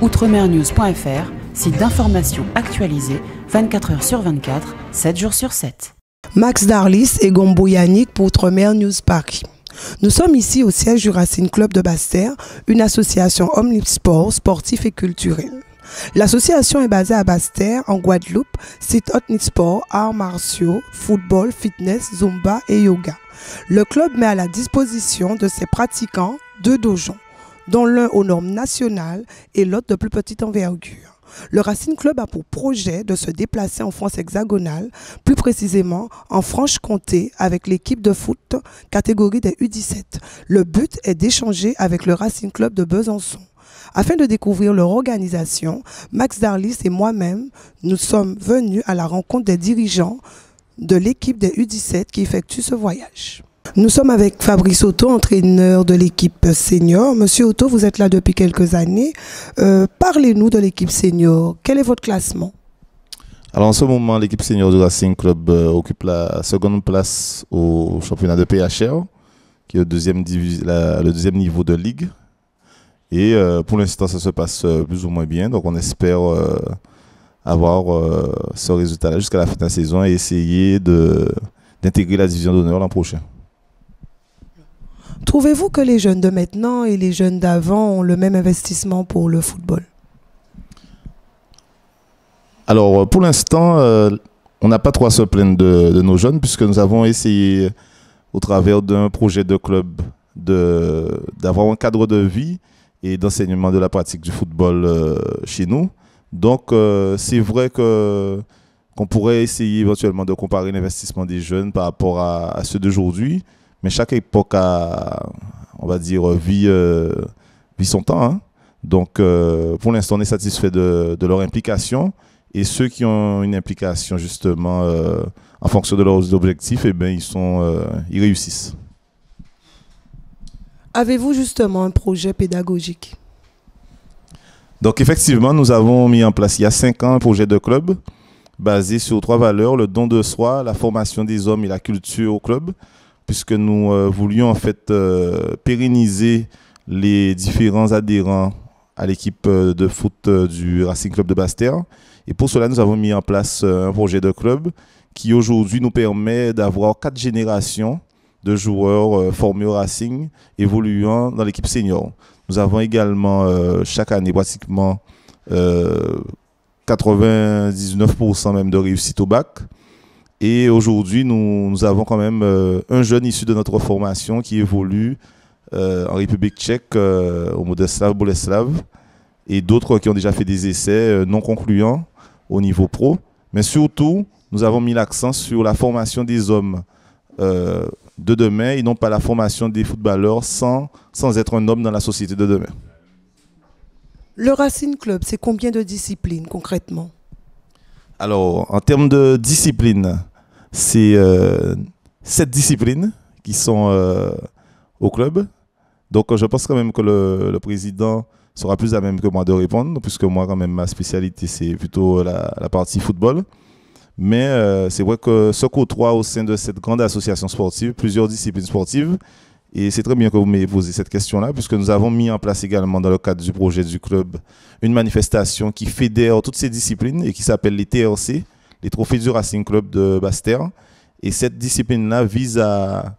outremernews.fr, site d'information actualisé 24 heures sur 24, 7 jours sur 7. Max Darlis et Gombo Yannick pour Outremer News Paris. Nous sommes ici au siège du Racing Club de Basse-Terre, une association omnisport, sportif et culturel. L'association est basée à Basse-Terre, en Guadeloupe, site omnisport, arts martiaux, football, fitness, zumba et yoga. Le club met à la disposition de ses pratiquants 2 dojons, dont l'un aux normes nationales et l'autre de plus petite envergure. Le Racing Club a pour projet de se déplacer en France hexagonale, plus précisément en Franche-Comté avec l'équipe de foot catégorie des U17. Le but est d'échanger avec le Racing Club de Besançon. Afin de découvrir leur organisation, Max Darlis et moi-même, nous sommes venus à la rencontre des dirigeants de l'équipe des U17 qui effectue ce voyage. Nous sommes avec Fabrice Otto, entraîneur de l'équipe senior. Monsieur Otto, vous êtes là depuis quelques années. Parlez-nous de l'équipe senior. Quel est votre classement? Alors en ce moment, l'équipe senior du Racing Club occupe la seconde place au championnat de PHR, qui est le deuxième niveau de ligue. Et pour l'instant, ça se passe plus ou moins bien. Donc on espère avoir ce résultat-là jusqu'à la fin de la saison et essayer d'intégrer la division d'honneur l'an prochain. Trouvez-vous que les jeunes de maintenant et les jeunes d'avant ont le même investissement pour le football? Alors, pour l'instant, on n'a pas trop à se plaindre de nos jeunes, puisque nous avons essayé, au travers d'un projet de club, d'avoir un cadre de vie et d'enseignement de la pratique du football chez nous. Donc, c'est vrai qu'on pourrait essayer éventuellement de comparer l'investissement des jeunes par rapport à ceux d'aujourd'hui. Mais chaque époque a, on va dire, vit son temps. Hein. Donc, pour l'instant, on est satisfait de leur implication. Et ceux qui ont une implication, justement, en fonction de leurs objectifs, eh bien, ils réussissent. Avez-vous justement un projet pédagogique? Donc, effectivement, nous avons mis en place, il y a 5 ans, un projet de club basé sur 3 valeurs, le don de soi, la formation des hommes et la culture au club, puisque nous voulions en fait pérenniser les différents adhérents à l'équipe de foot du Racing Club de Basse-Terre. Et pour cela, nous avons mis en place un projet de club qui aujourd'hui nous permet d'avoir 4 générations de joueurs formés au Racing évoluant dans l'équipe senior. Nous avons également chaque année pratiquement 99% même de réussite au bac. Et aujourd'hui, nous avons quand même un jeune issu de notre formation qui évolue en République tchèque, au Modeslav Boleslav, et d'autres qui ont déjà fait des essais non concluants au niveau pro. Mais surtout, nous avons mis l'accent sur la formation des hommes de demain et non pas la formation des footballeurs sans être un homme dans la société de demain. Le Racing Club, c'est combien de disciplines concrètement? Alors, en termes de discipline, c'est 7 disciplines qui sont au club. Donc, je pense quand même que le président sera plus à même que moi de répondre, puisque moi, quand même, ma spécialité, c'est plutôt la partie football. Mais c'est vrai que se côtoient au sein de cette grande association sportive plusieurs disciplines sportives. Et c'est très bien que vous m'ayez posé cette question-là, puisque nous avons mis en place également, dans le cadre du projet du club, une manifestation qui fédère toutes ces disciplines et qui s'appelle les TRC, les Trophées du Racing Club de Basse-Terre. Et cette discipline-là vise à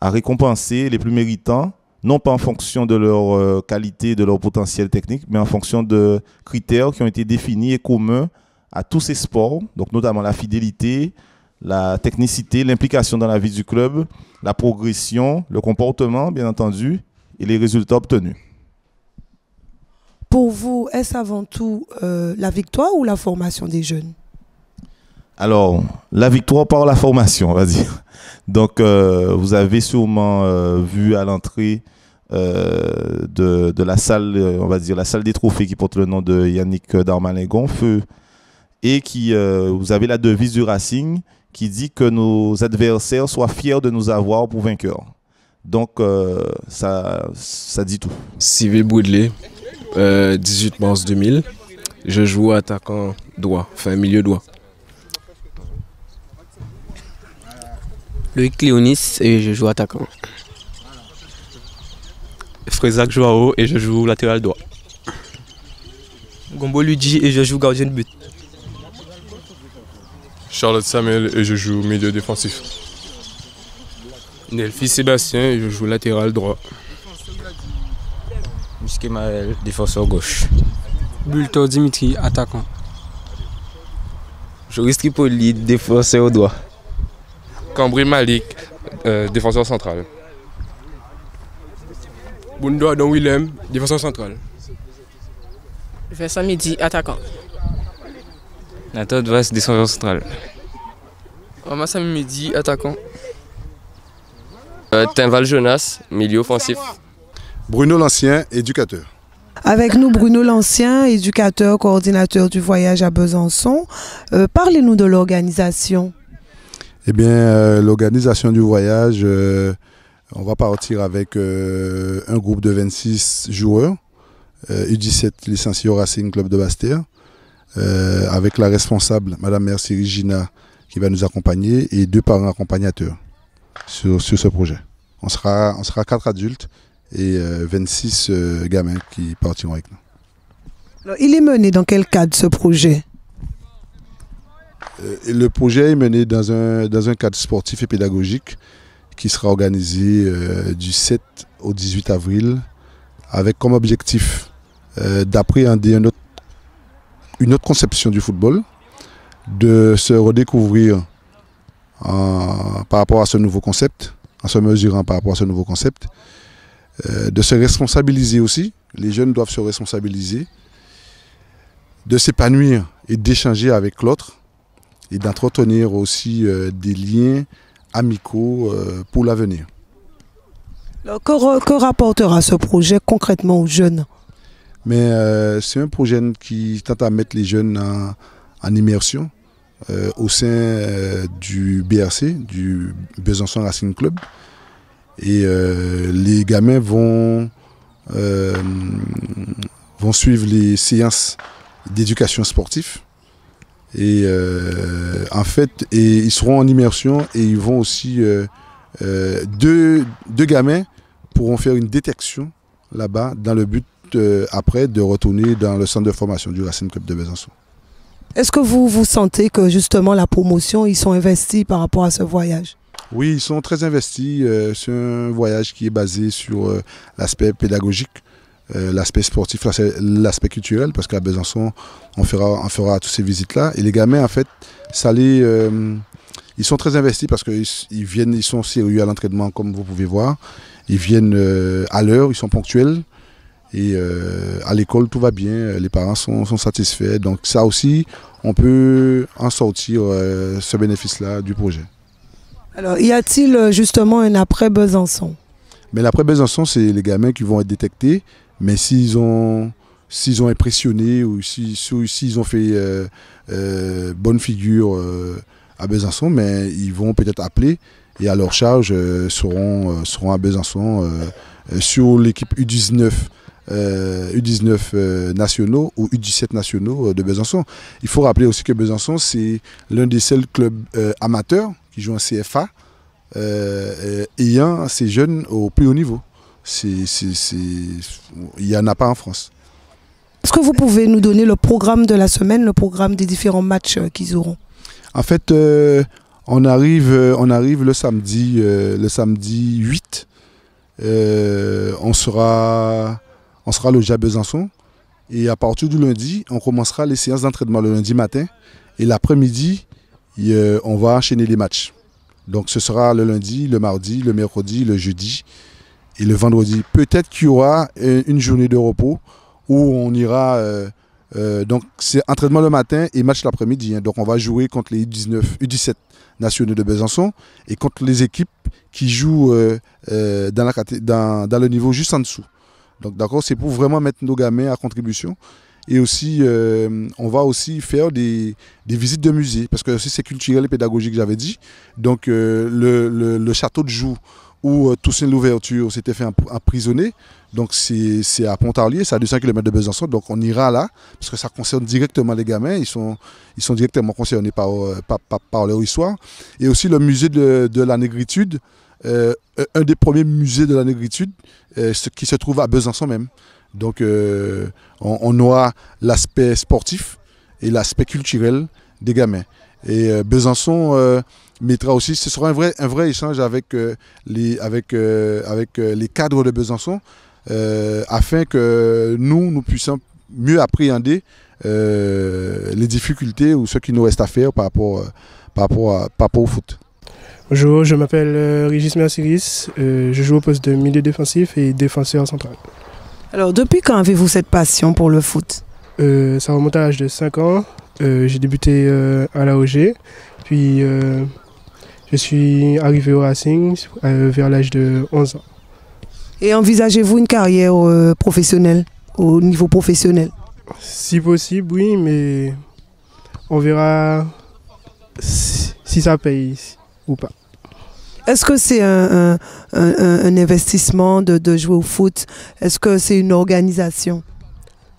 récompenser les plus méritants, non pas en fonction de leur qualité, de leur potentiel technique, mais en fonction de critères qui ont été définis et communs à tous ces sports, donc notamment la fidélité, la technicité, l'implication dans la vie du club, la progression, le comportement, bien entendu, et les résultats obtenus. Pour vous, est-ce avant tout la victoire ou la formation des jeunes? Alors, la victoire par la formation, on va dire. Donc, vous avez sûrement vu à l'entrée de la salle, on va dire, la salle des trophées qui porte le nom de Yannick Darmanin-Gonfeu, et vous avez la devise du Racing qui dit que nos adversaires soient fiers de nous avoir pour vainqueurs. Donc, ça dit tout. Cyril Boudlé, 18 mars 2000. Je joue attaquant droit, enfin milieu droit. Loïc Léonis et je joue attaquant. Frézac Joao et je joue latéral droit. Gombo Luigi et je joue gardien de but. Charlotte Samuel et je joue milieu défensif. Nelfi Sébastien et je joue latéral droit. Musquet Maël, défenseur gauche. Bulto Dimitri, attaquant. Joris Tripoli, défenseur droit. Cambry Malik, défenseur central. Bundo Adam Willem, défenseur central. Vincent Midi, attaquant. Nathan Vasse, défenseur central. Ramassam Midi, attaquant. Tinval Jonas, milieu offensif. Bruno L'Ancien, éducateur. Avec nous, Bruno L'Ancien, éducateur, coordinateur du voyage à Besançon. Parlez-nous de l'organisation. Eh bien, l'organisation du voyage, on va partir avec un groupe de 26 joueurs, U17 licenciés au Racing Club de Basse-Terre, avec la responsable, Madame Merci Regina, qui va nous accompagner, et 2 parents accompagnateurs sur ce projet. On sera 4 adultes et 26 gamins qui partiront avec nous. Alors, il est mené dans quel cadre ce projet? Le projet est mené dans un cadre sportif et pédagogique qui sera organisé du 7 au 18 avril avec comme objectif d'appréhender une autre conception du football, de se redécouvrir par rapport à ce nouveau concept, en se mesurant par rapport à ce nouveau concept, de se responsabiliser aussi. Les jeunes doivent se responsabiliser, de s'épanouir et d'échanger avec l'autre et d'entretenir aussi des liens amicaux pour l'avenir. Que rapportera ce projet concrètement aux jeunes? Mais c'est un projet qui tente à mettre les jeunes en immersion au sein du BRC, du Besançon Racing Club. Et les gamins vont suivre les séances d'éducation sportive. Et en fait, ils seront en immersion et ils vont aussi, deux gamins pourront faire une détection là-bas dans le but après de retourner dans le centre de formation du Racing Club de Besançon. Est-ce que vous sentez que justement la promotion, ils sont investis par rapport à ce voyage? Oui, ils sont très investis. C'est un voyage qui est basé sur l'aspect pédagogique, l'aspect sportif, l'aspect culturel, parce qu'à Besançon, on fera toutes ces visites-là. Et les gamins, en fait, ils sont très investis parce qu'ils sont sérieux à l'entraînement, comme vous pouvez voir. Ils viennent à l'heure, ils sont ponctuels. Et à l'école, tout va bien, les parents sont satisfaits. Donc ça aussi, on peut en sortir ce bénéfice-là du projet. Alors, y a-t-il justement un après Besançon? Mais l'après Besançon, c'est les gamins qui vont être détectés. Mais s'ils ont impressionné ou s'ils ont fait bonne figure à Besançon, mais ils vont peut-être appeler et à leur charge seront à Besançon sur l'équipe U19. U19 nationaux ou U17 nationaux de Besançon. Il faut rappeler aussi que Besançon, c'est l'un des seuls clubs amateurs qui joue en CFA ayant ces jeunes au plus haut niveau. Il n'y en a pas en France. Est-ce que vous pouvez nous donner le programme de la semaine, le programme des différents matchs qu'ils auront? En fait, on arrive le samedi 8. On sera logé à Besançon et à partir du lundi, on commencera les séances d'entraînement le lundi matin et l'après-midi, on va enchaîner les matchs. Donc ce sera le lundi, le mardi, le mercredi, le jeudi et le vendredi. Peut-être qu'il y aura une journée de repos où on ira, donc c'est entraînement le matin et match l'après-midi. Donc on va jouer contre les U17 nationaux de Besançon et contre les équipes qui jouent dans le niveau juste en dessous. Donc d'accord, c'est pour vraiment mettre nos gamins à contribution. Et aussi, on va aussi faire des visites de musées, parce que aussi c'est culturel et pédagogique, j'avais dit. Donc le château de Joux, où Toussaint Louverture s'était fait emprisonner, donc c'est à Pontarlier, c'est à 200 km de Besançon, donc on ira là, parce que ça concerne directement les gamins, ils sont directement concernés par leur histoire. Et aussi le musée de la négritude, un des premiers musées de la négritude qui se trouve à Besançon même. Donc on aura l'aspect sportif et l'aspect culturel des gamins. Et Besançon mettra aussi, ce sera un vrai échange avec les cadres de Besançon afin que nous puissions mieux appréhender les difficultés ou ce qui nous reste à faire par rapport au foot. Bonjour, je m'appelle Régis Merciris, je joue au poste de milieu défensif et défenseur central. Alors depuis quand avez-vous cette passion pour le foot? Ça remonte à l'âge de 5 ans, j'ai débuté à l'AOG, puis je suis arrivé au Racing vers l'âge de 11 ans. Et envisagez-vous une carrière professionnelle, au niveau professionnel? Si possible, oui, mais on verra si ça paye ou pas. Est-ce que c'est un investissement de jouer au foot? Est-ce que c'est une organisation?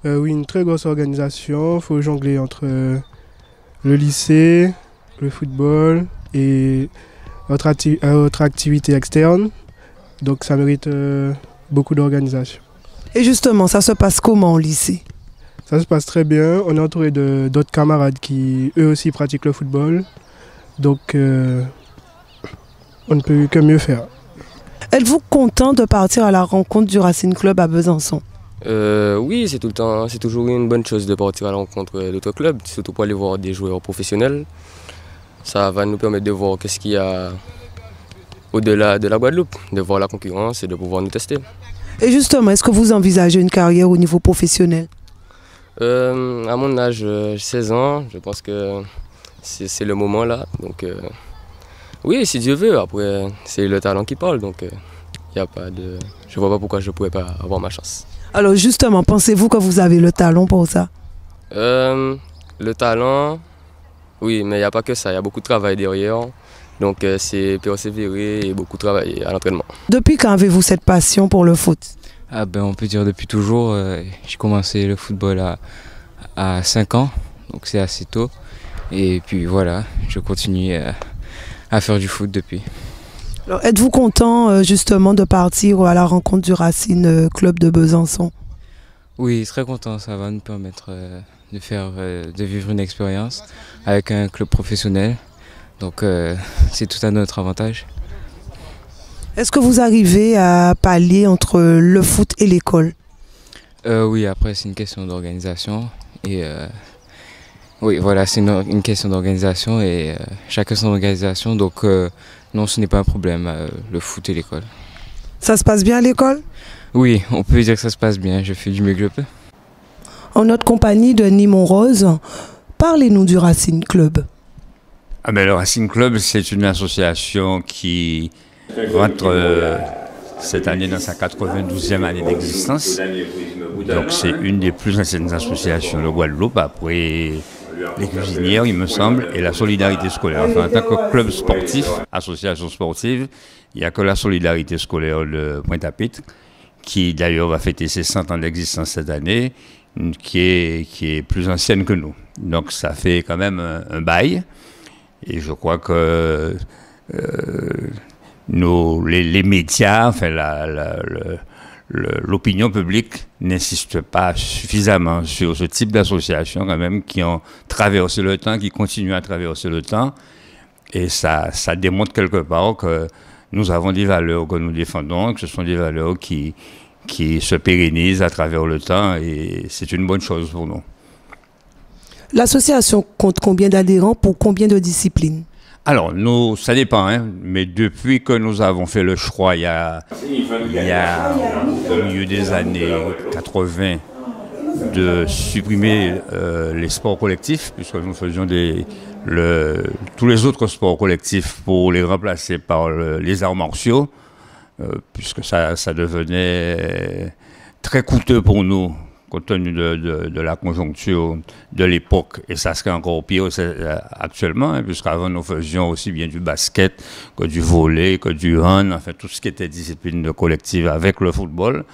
Oui, une très grosse organisation. Il faut jongler entre le lycée, le football et autre activité externe. Donc ça mérite beaucoup d'organisation. Et justement, ça se passe comment au lycée? Ça se passe très bien. On est entouré d'autres camarades qui eux aussi pratiquent le football. Donc on ne peut que mieux faire. Êtes-vous content de partir à la rencontre du Racing Club à Besançon? Oui, c'est toujours une bonne chose de partir à la rencontre d'autres clubs, surtout pour aller voir des joueurs professionnels. Ça va nous permettre de voir qu'est-ce qu'il y a au-delà de la Guadeloupe, de voir la concurrence et de pouvoir nous tester. Et justement, est-ce que vous envisagez une carrière au niveau professionnel? À mon âge, 16 ans, je pense que c'est le moment là. Donc, oui, si Dieu veut, après, c'est le talent qui parle. Donc, je ne vois pas pourquoi je ne pourrais pas avoir ma chance. Alors justement, pensez-vous que vous avez le talent pour ça? Le talent, oui, mais il n'y a pas que ça. Il y a beaucoup de travail derrière. Donc, c'est persévérer et beaucoup travailler à l'entraînement. Depuis quand avez-vous cette passion pour le foot? On peut dire depuis toujours. J'ai commencé le football à 5 ans, donc c'est assez tôt. Et puis voilà, je continue à faire du foot depuis. Alors, êtes-vous content justement de partir à la rencontre du Racing Club de Besançon? Oui, très content. Ça va nous permettre de vivre une expérience avec un club professionnel. Donc c'est tout à notre avantage. Est-ce que vous arrivez à pallier entre le foot et l'école? Oui, après c'est une question d'organisation. Et oui, voilà, c'est une question d'organisation et chacun son organisation. Donc non, ce n'est pas un problème, le foot et l'école. Ça se passe bien à l'école? Oui, on peut dire que ça se passe bien. Je fais du mieux que je peux. En notre compagnie de Nimon Rose, parlez-nous du Racing Club. Le Racing Club, c'est une association qui rentre cette année dans sa 92e année d'existence. Donc c'est une des plus anciennes associations de Guadeloupe, après les cuisinières, il me semble, et la solidarité scolaire. Enfin, en tant que club sportif, association sportive, il n'y a que la solidarité scolaire de Pointe-à-Pitre, qui d'ailleurs va fêter ses 100 ans d'existence cette année, qui est plus ancienne que nous. Donc ça fait quand même un bail. Et je crois que les médias, enfin l'opinion publique n'insiste pas suffisamment sur ce type d'associations quand même qui ont traversé le temps, qui continuent à traverser le temps. Et ça démontre quelque part que nous avons des valeurs que nous défendons, que ce sont des valeurs qui se pérennisent à travers le temps et c'est une bonne chose pour nous. L'association compte combien d'adhérents pour combien de disciplines? Alors, ça dépend, hein, mais depuis que nous avons fait le choix, il y a au milieu des années 80, de supprimer les sports collectifs, puisque nous faisions tous les autres sports collectifs pour les remplacer par les arts martiaux, puisque ça devenait très coûteux pour nous, compte tenu de la conjoncture de l'époque, et ça serait encore pire actuellement, hein, puisqu'avant nous faisions aussi bien du basket que du volley, que du hand, enfin tout ce qui était discipline collective avec le football.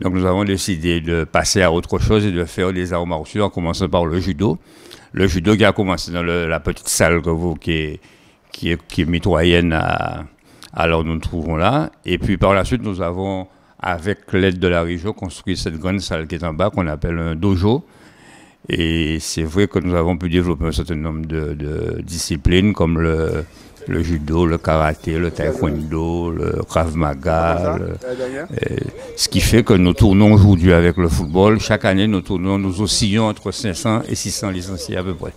Donc nous avons décidé de passer à autre chose et de faire des arts martiaux, en commençant par le judo. Le judo qui a commencé dans la petite salle qui est mitoyenne à alors nous nous trouvons là. Et puis par la suite, nous avons avec l'aide de la région, construit cette grande salle qui est en bas, qu'on appelle un dojo. Et c'est vrai que nous avons pu développer un certain nombre de disciplines comme le judo, le karaté, le taekwondo, le krav maga. Ce qui fait que nous tournons aujourd'hui avec le football. Chaque année, nous oscillons entre 500 et 600 licenciés à peu près.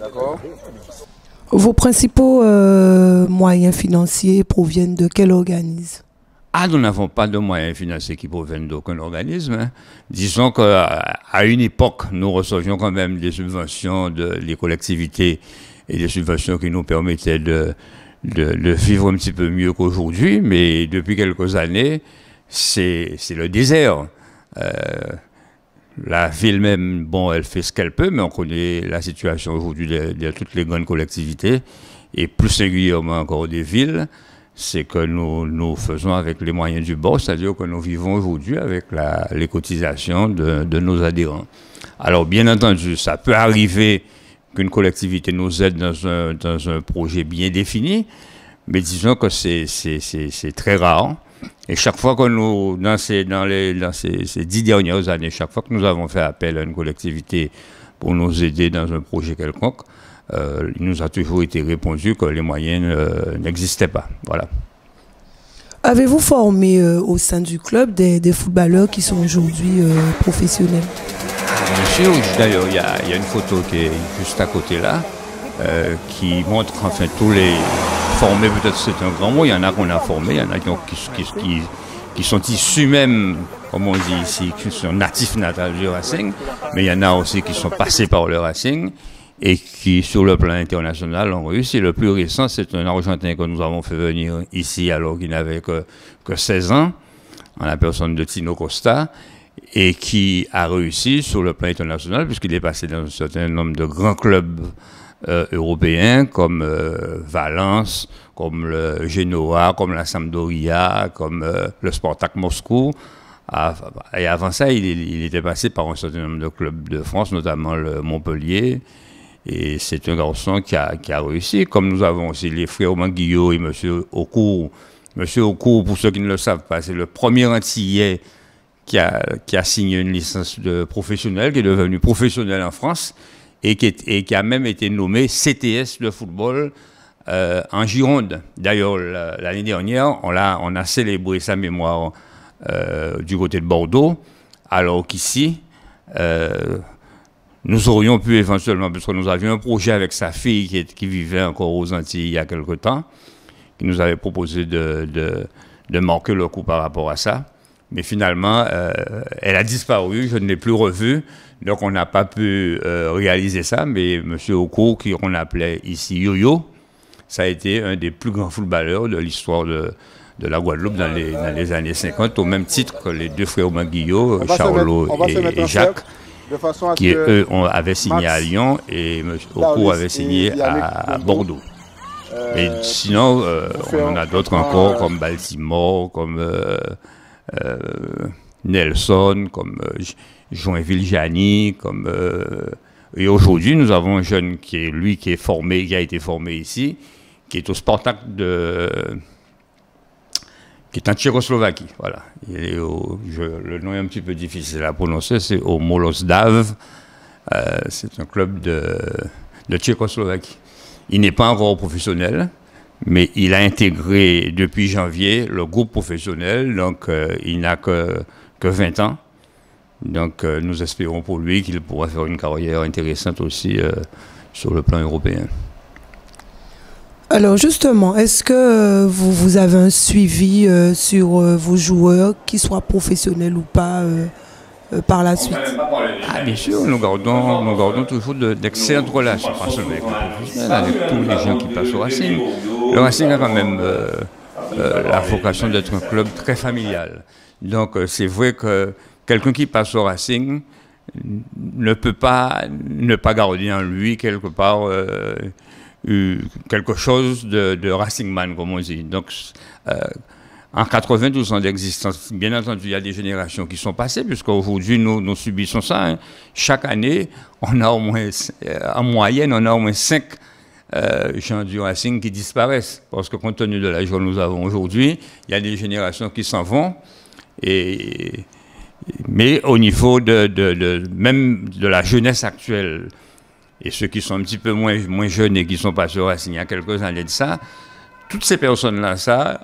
D'accord. Vos principaux moyens financiers proviennent de quel organisme? Nous n'avons pas de moyens financiers qui proviennent d'aucun organisme. Hein. Disons qu'à une époque, nous recevions quand même des subventions des collectivités et des subventions qui nous permettaient de vivre un petit peu mieux qu'aujourd'hui. Mais depuis quelques années, c'est le désert. La ville même, bon, elle fait ce qu'elle peut, mais on connaît la situation aujourd'hui de toutes les grandes collectivités, et plus singulièrement encore des villes. C'est que nous faisons avec les moyens du bord, c'est-à-dire que nous vivons aujourd'hui avec les cotisations de nos adhérents. Alors, bien entendu, ça peut arriver qu'une collectivité nous aide dans un projet bien défini, mais disons que c'est très rare. Et chaque fois que dans ces 10 dernières années, chaque fois que nous avons fait appel à une collectivité pour nous aider dans un projet quelconque, il nous a toujours été répondu que les moyens n'existaient pas. Voilà. Avez-vous formé au sein du club des footballeurs qui sont aujourd'hui professionnels? Bien sûr, d'ailleurs, il y a une photo qui est juste à côté là, qui montre enfin tous les formés, peut-être c'est un grand mot, il y en a qu'on a formés, il y en a qui sont issus même, comme on dit ici, qui sont natifs natals du Racing, mais il y en a aussi qui sont passés par le Racing et qui, sur le plan international, ont réussi. Le plus récent, c'est un Argentin que nous avons fait venir ici alors qu'il n'avait que 16 ans, en la personne de Tino Costa, et qui a réussi sur le plan international, puisqu'il est passé dans un certain nombre de grands clubs européens, comme Valence, comme le Genoa, comme la Sampdoria, comme le Spartak Moscou. Et avant ça, il était passé par un certain nombre de clubs de France, notamment le Montpellier. Et c'est un garçon qui a réussi, comme nous avons aussi les frères Manguillot et M. Aucourt. M. Aucourt, pour ceux qui ne le savent pas, c'est le premier Antillais qui a signé une licence de professionnel, qui est devenu professionnel en France, et qui a même été nommé CTS de football en Gironde. D'ailleurs, l'année dernière, on a célébré sa mémoire du côté de Bordeaux, alors qu'ici, nous aurions pu éventuellement, parce que nous avions un projet avec sa fille qui vivait encore aux Antilles il y a quelque temps, qui nous avait proposé de marquer le coup par rapport à ça. Mais finalement, elle a disparu, je ne l'ai plus revue, donc on n'a pas pu réaliser ça. Mais M. Oko, qu'on appelait ici Yo-Yo, ça a été un des plus grands footballeurs de l'histoire de la Guadeloupe dans les années 50, au même titre que les deux frères Manguillot, Charlot et Jacques, qui eux avaient signé à Lyon et M. Oko avait signé à Bordeaux. Et sinon, on en a d'autres encore, comme Baltimore, comme Nelson, comme Joinville-Gianni, comme et aujourd'hui nous avons un jeune qui a été formé ici, qui est au Spartak qui est en Tchécoslovaquie, voilà. Le nom est un petit peu difficile à prononcer, c'est au Molosdav, c'est un club de Tchécoslovaquie. Il n'est pas encore professionnel, mais il a intégré depuis janvier le groupe professionnel, donc il n'a que 20 ans. Donc nous espérons pour lui qu'il pourra faire une carrière intéressante aussi sur le plan européen. Alors justement, est-ce que vous avez un suivi sur vos joueurs, qu'ils soient professionnels ou pas, par la suite? Bien sûr, nous gardons toujours d'excellentes relations, pas seulement avec les professionnels, avec tous les gens qui passent au Racing. Le Racing a quand même la vocation d'être un club très familial. Donc c'est vrai que quelqu'un qui passe au Racing ne peut pas ne pas garder en lui quelque part quelque chose de Racingman, comme on dit. Donc en 92 ans d'existence, bien entendu, il y a des générations qui sont passées, puisqu'aujourd'hui, nous subissons ça. Hein. Chaque année, on a au moins, en moyenne, on a au moins 5 gens du Racing qui disparaissent. Parce que compte tenu de l'âge que nous avons aujourd'hui, il y a des générations qui s'en vont. Mais au niveau même de la jeunesse actuelle, et ceux qui sont un petit peu moins jeunes et qui sont passés au Racing il y a quelques années de ça, toutes ces personnes-là,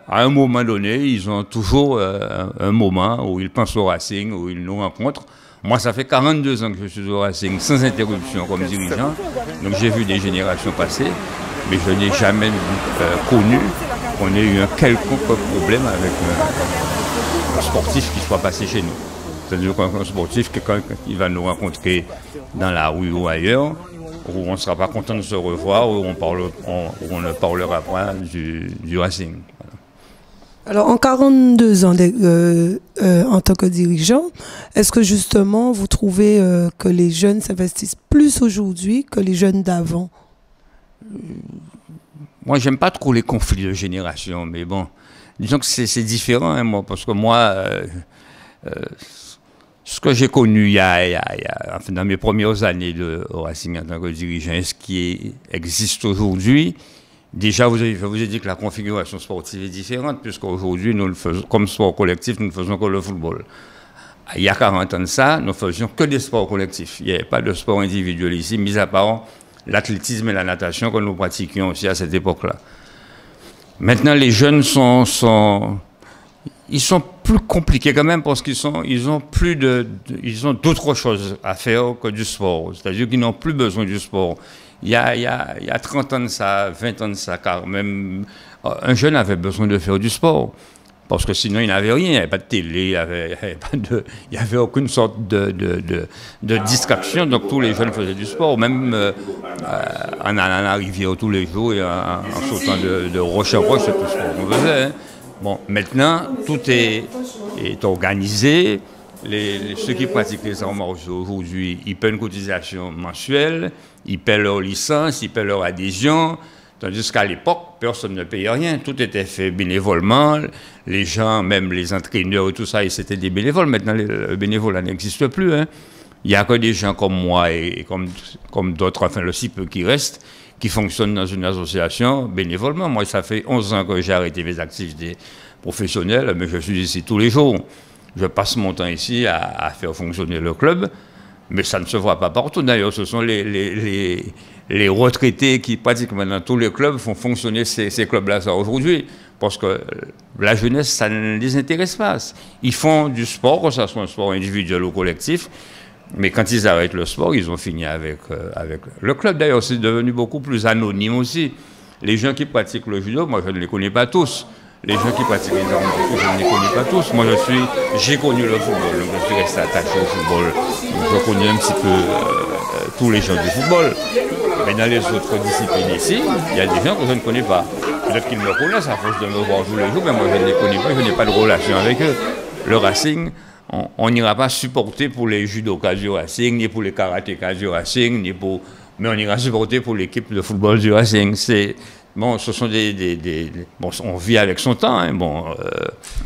à un moment donné, ils ont toujours un moment où ils pensent au Racing, où ils nous rencontrent. Moi, ça fait 42 ans que je suis au Racing sans interruption comme dirigeant. Donc j'ai vu des générations passer, mais je n'ai jamais connu qu'on ait eu un quelconque problème avec un sportif qui soit passé chez nous. C'est-à-dire qu'un sportif, quand il va nous rencontrer dans la rue ou ailleurs, où on ne sera pas content de se revoir, où on ne parlera pas du Racing. Voilà. Alors, en 42 ans en tant que dirigeant, est-ce que justement vous trouvez que les jeunes s'investissent plus aujourd'hui que les jeunes d'avant? Moi, j'aime pas trop les conflits de génération, mais bon, disons que c'est différent, hein, moi, parce que moi, ce que j'ai connu enfin, dans mes premières années au Racing en tant que dirigeant, ce qui existe aujourd'hui, déjà, je vous ai dit que la configuration sportive est différente, puisqu'aujourd'hui, nous le faisons, comme sport collectif, nous ne faisons que le football. Il y a 40 ans de ça, nous ne faisions que des sports collectifs. Il n'y avait pas de sport individuel ici, mis à part l'athlétisme et la natation que nous pratiquions aussi à cette époque-là. Maintenant, les jeunes ils sont plus compliqués quand même parce qu'ils ont d'autres choses à faire que du sport. C'est-à-dire qu'ils n'ont plus besoin du sport. Il y a 30 ans de ça, 20 ans de ça, car même un jeune avait besoin de faire du sport. Parce que sinon, il n'avait rien. Il n'y avait pas de télé, il n'y avait aucune sorte de distraction. Donc, tous les jeunes faisaient du sport, même en allant à la rivière tous les jours et en sautant de roche en roche, c'est tout ce qu'on faisait. Hein. Bon, maintenant, tout est organisé. Ceux qui pratiquent les arts martiaux aujourd'hui, ils paient une cotisation mensuelle, ils paient leur licence, ils paient leur adhésion. Tandis qu'à l'époque, personne ne payait rien. Tout était fait bénévolement. Les gens, même les entraîneurs et tout ça, c'était des bénévoles. Maintenant, le bénévolat n'existe plus. Hein. Il n'y a que des gens comme moi et comme d'autres, enfin le si peu qui restent, qui fonctionnent dans une association bénévolement. Moi, ça fait 11 ans que j'ai arrêté mes activités professionnelles, mais je suis ici tous les jours. Je passe mon temps ici à faire fonctionner le club, mais ça ne se voit pas partout. D'ailleurs, ce sont les retraités qui, pratiquement dans tous les clubs, font fonctionner ces clubs-là aujourd'hui. Parce que la jeunesse, ça ne les intéresse pas. Ils font du sport, que ce soit un sport individuel ou collectif, mais quand ils arrêtent le sport, ils ont fini avec le club. D'ailleurs, c'est devenu beaucoup plus anonyme aussi. Les gens qui pratiquent le judo, moi, je ne les connais pas tous. Les gens qui pratiquent les arts martiaux, je ne les connais pas tous. Moi, j'ai connu le football, donc je suis resté attaché au football. Je connais un petit peu tous les gens du football. Mais dans les autres disciplines ici, il y a des gens que je ne connais pas. Peut-être qu'ils me connaissent à force de me voir tous les jours, mais moi, je ne les connais pas, je n'ai pas de relation avec eux. Le Racing, on n'ira pas supporter pour les judokas du Racing, ni pour les karatékas du Racing, mais on ira supporter pour l'équipe de football du Racing. Bon, ce sont bon, on vit avec son temps. Hein, bon,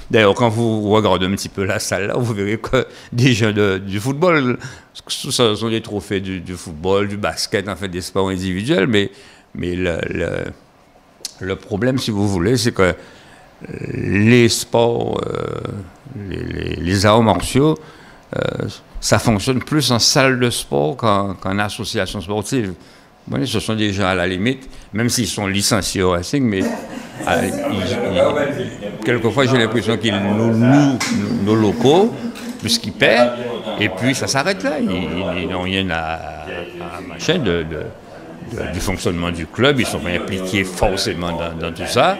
d'ailleurs, quand vous regardez un petit peu la salle, là, vous verrez que des gens du football, ce sont des trophées du football, du basket, en fait, des sports individuels. Mais le problème, si vous voulez, c'est que les sports, les arts martiaux, ça fonctionne plus en salle de sport qu'en association sportive. Bon, ce sont des gens à la limite, même s'ils sont licenciés au Racing, mais quelquefois j'ai l'impression qu'ils nous louent nos locaux, puisqu'ils paient, et puis ça s'arrête là. Ils n'ont rien à machin du fonctionnement du club, ils ne sont pas impliqués forcément dans tout ça.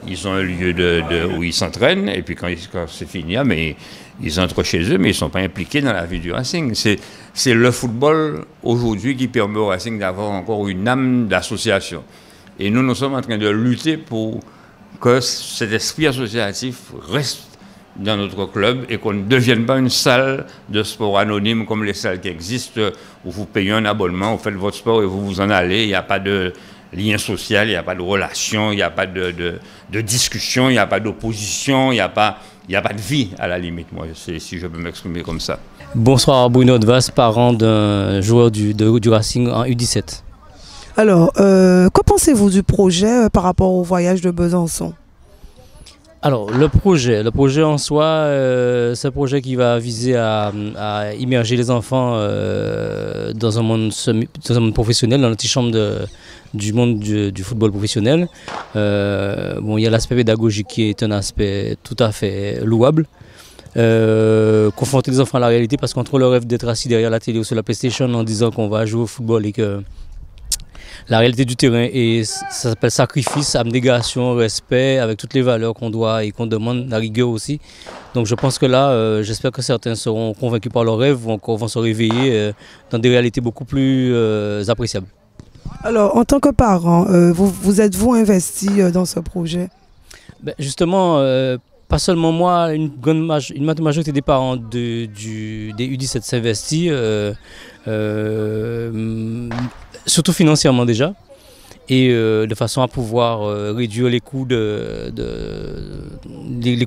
Ils ont un lieu où ils s'entraînent, et puis quand c'est fini, mais ils entrent chez eux, mais ils ne sont pas impliqués dans la vie du Racing. C'est le football aujourd'hui qui permet au Racing d'avoir encore une âme d'association. Et nous sommes en train de lutter pour que cet esprit associatif reste dans notre club et qu'on ne devienne pas une salle de sport anonyme comme les salles qui existent, où vous payez un abonnement, vous faites votre sport et vous vous en allez, il n'y a pas de lien social, il n'y a pas de relation, il n'y a pas de discussion, il n'y a pas d'opposition, il n'y a pas de vie à la limite, moi, si je peux m'exprimer comme ça. Bonsoir Bruno Devas, parent d'un joueur du Racing en U17. Alors, que pensez-vous du projet par rapport au voyage de Besançon? Alors, le projet en soi, c'est un projet qui va viser à immerger les enfants dans un monde professionnel, dans l'antichambre du monde du football professionnel. Bon, il y a l'aspect pédagogique qui est un aspect tout à fait louable. Confronter les enfants à la réalité, parce qu'entre le rêve d'être assis derrière la télé ou sur la PlayStation en disant qu'on va jouer au football et que la réalité du terrain, et ça s'appelle sacrifice, abnégation, respect, avec toutes les valeurs qu'on doit et qu'on demande, la rigueur aussi. Donc je pense que là, j'espère que certains seront convaincus par leurs rêves ou encore vont se réveiller dans des réalités beaucoup plus appréciables. Alors, en tant que parent, vous êtes-vous investi dans ce projet? Ben, justement, pas seulement moi, une majorité des parents des U17 s'investit, surtout financièrement déjà, et de façon à pouvoir réduire les coûts, les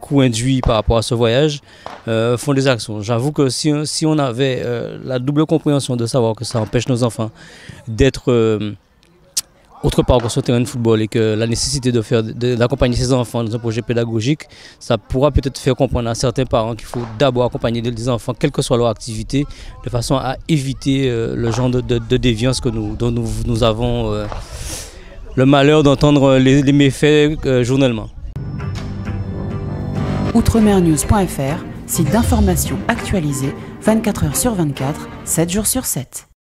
coûts induits par rapport à ce voyage, font des actions. J'avoue que si on avait la double compréhension de savoir que ça empêche nos enfants d'être autre part que sur le terrain de football et que la nécessité d'accompagner ces enfants dans un projet pédagogique, ça pourra peut-être faire comprendre à certains parents qu'il faut d'abord accompagner des enfants, quelle que soit leur activité, de façon à éviter le genre de déviance dont nous avons le malheur d'entendre les méfaits journellement. Outremernews.fr, site d'information actualisé 24 h sur 24, 7 jours sur 7.